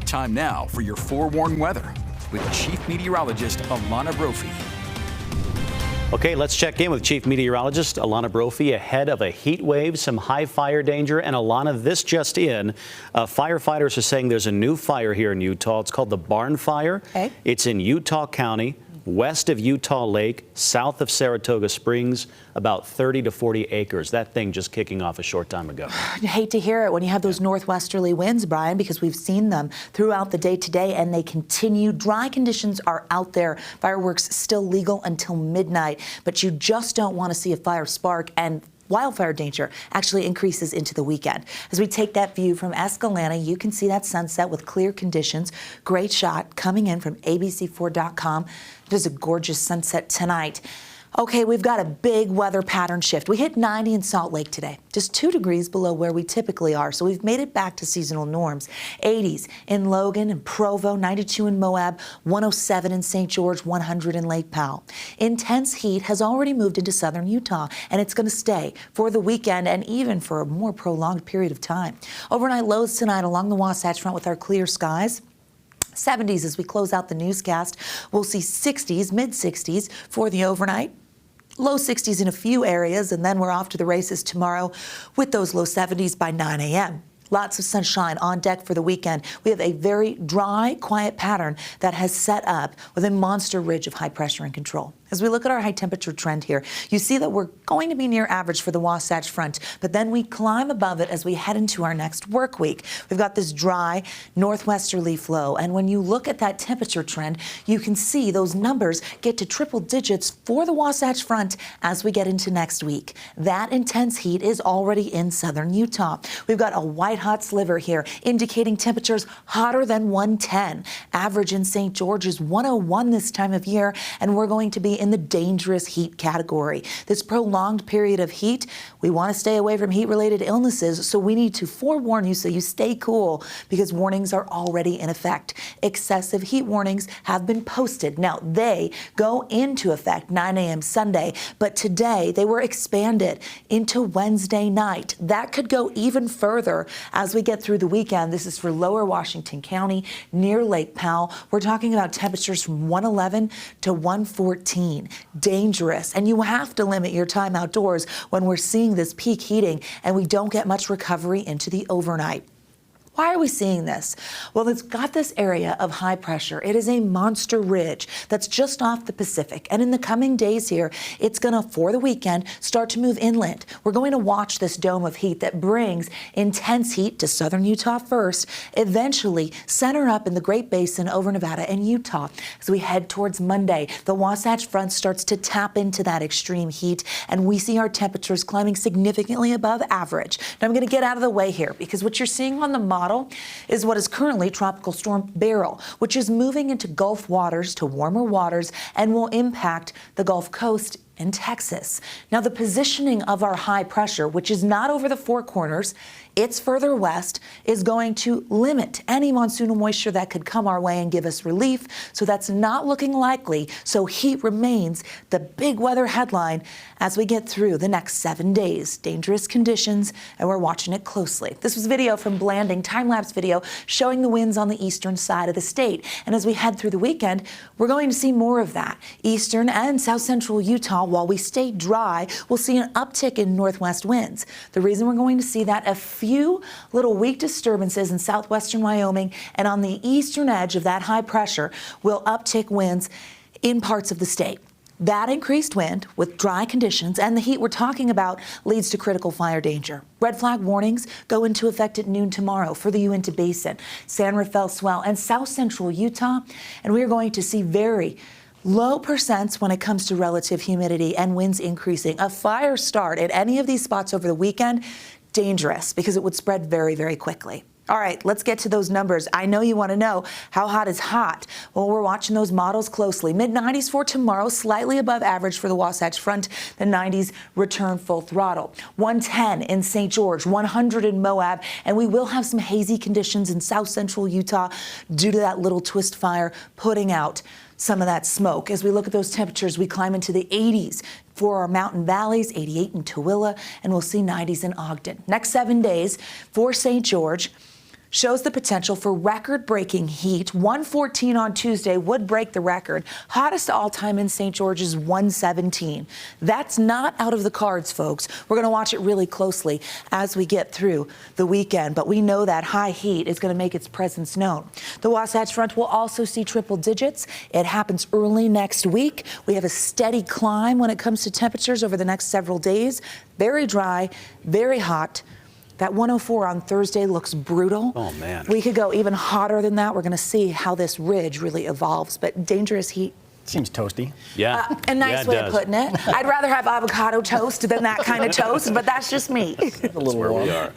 Time now for your forewarned weather with Chief Meteorologist Alana Brophy. Okay, let's check in with Chief Meteorologist Alana Brophy ahead of a heat wave, some high fire danger. And Alana, this just in, firefighters are saying there's a new fire here in Utah. It's called the Barn Fire. Okay. It's in Utah County, west of Utah Lake, south of Saratoga Springs, about 30 to 40 acres. That thing just kicking off a short time ago. I hate to hear it when you have those northwesterly winds, Brian, because we've seen them throughout the day today, and they continue. Dry conditions are out there. Fireworks still legal until midnight, but you just don't want to see a fire spark, and wildfire danger actually increases into the weekend. As we take that view from Escalante, you can see that sunset with clear conditions. Great shot coming in from abc4.com. It is a gorgeous sunset tonight. Okay, we've got a big weather pattern shift. We hit 90 in Salt Lake today, just 2 degrees below where we typically are. So we've made it back to seasonal norms. 80s in Logan and Provo, 92 in Moab, 107 in St. George, 100 in Lake Powell. Intense heat has already moved into southern Utah, and it's going to stay for the weekend and even for a more prolonged period of time. Overnight lows tonight along the Wasatch Front with our clear skies. 70s as we close out the newscast. We'll see 60s, mid-60s for the overnight. Low 60s in a few areas, and then we're off to the races tomorrow with those low 70s by 9 a.m. Lots of sunshine on deck for the weekend. We have a very dry, quiet pattern that has set up with a monster ridge of high pressure and control. As we look at our high temperature trend here, you see that we're going to be near average for the Wasatch Front, but then we climb above it as we head into our next work week. We've got this dry northwesterly flow, and when you look at that temperature trend, you can see those numbers get to triple digits for the Wasatch Front as we get into next week. That intense heat is already in southern Utah. We've got a white hot sliver here indicating temperatures hotter than 110. Average in St. George is 101 this time of year, and we're going to be in the dangerous heat category. This prolonged period of heat, we want to stay away from heat-related illnesses, so we need to forewarn you so you stay cool because warnings are already in effect. Excessive heat warnings have been posted. Now, they go into effect 9 a.m. Sunday, but today they were expanded into Wednesday night. That could go even further as we get through the weekend. This is for lower Washington County near Lake Powell. We're talking about temperatures from 111 to 114. Dangerous, and you have to limit your time outdoors when we're seeing this peak heating and we don't get much recovery into the overnight. Why are we seeing this? Well, it's got this area of high pressure. It is a monster ridge that's just off the Pacific. And in the coming days here, it's going to, for the weekend, start to move inland. We're going to watch this dome of heat that brings intense heat to southern Utah first, eventually center up in the Great Basin over Nevada and Utah. As we head towards Monday, the Wasatch Front starts to tap into that extreme heat, and we see our temperatures climbing significantly above average. Now, I'm going to get out of the way here because what you're seeing on the model is what is currently Tropical Storm Beryl, which is moving into Gulf waters to warmer waters and will impact the Gulf Coast in Texas. Now, the positioning of our high pressure, which is not over the Four Corners, it's further west, is going to limit any monsoonal moisture that could come our way and give us relief. So that's not looking likely. So heat remains the big weather headline as we get through the next 7 days. Dangerous conditions, and we're watching it closely. This was video from Blanding, time-lapse video showing the winds on the eastern side of the state. And as we head through the weekend, we're going to see more of that. Eastern and south central Utah, while we stay dry, we'll see an uptick in northwest winds. The reason we're going to see that, a few little weak disturbances in southwestern Wyoming and on the eastern edge of that high pressure will uptick winds in parts of the state. That increased wind with dry conditions and the heat we're talking about leads to critical fire danger. Red flag warnings go into effect at noon tomorrow for the Uinta Basin, San Rafael Swell, and south central Utah. And we are going to see very low percents when it comes to relative humidity and winds increasing. A fire start at any of these spots over the weekend, dangerous because it would spread very, very quickly. All right, let's get to those numbers. I know you want to know how hot is hot. Well, we're watching those models closely. Mid-90s for tomorrow, slightly above average for the Wasatch Front. The 90s return full throttle. 110 in St. George, 100 in Moab, and we will have some hazy conditions in south central Utah due to that little twist fire putting out some of that smoke. As we look at those temperatures, we climb into the 80s for our mountain valleys, 88 in Tooele, and we'll see 90s in Ogden. Next 7 days for St. George, shows the potential for record-breaking heat. 114 on Tuesday would break the record. Hottest all-time in St. George's, 117. That's not out of the cards, folks. We're going to watch it really closely as we get through the weekend, but we know that high heat is going to make its presence known. The Wasatch Front will also see triple digits. It happens early next week. We have a steady climb when it comes to temperatures over the next several days. Very dry, very hot. That 104 on Thursday looks brutal. Oh, man. We could go even hotter than that. We're going to see how this ridge really evolves, but dangerous heat. Seems toasty. Yeah. A nice Yeah, it way does. of putting it. I'd rather have avocado toast than that kind of toast, but that's just me. A little Where we warm. are.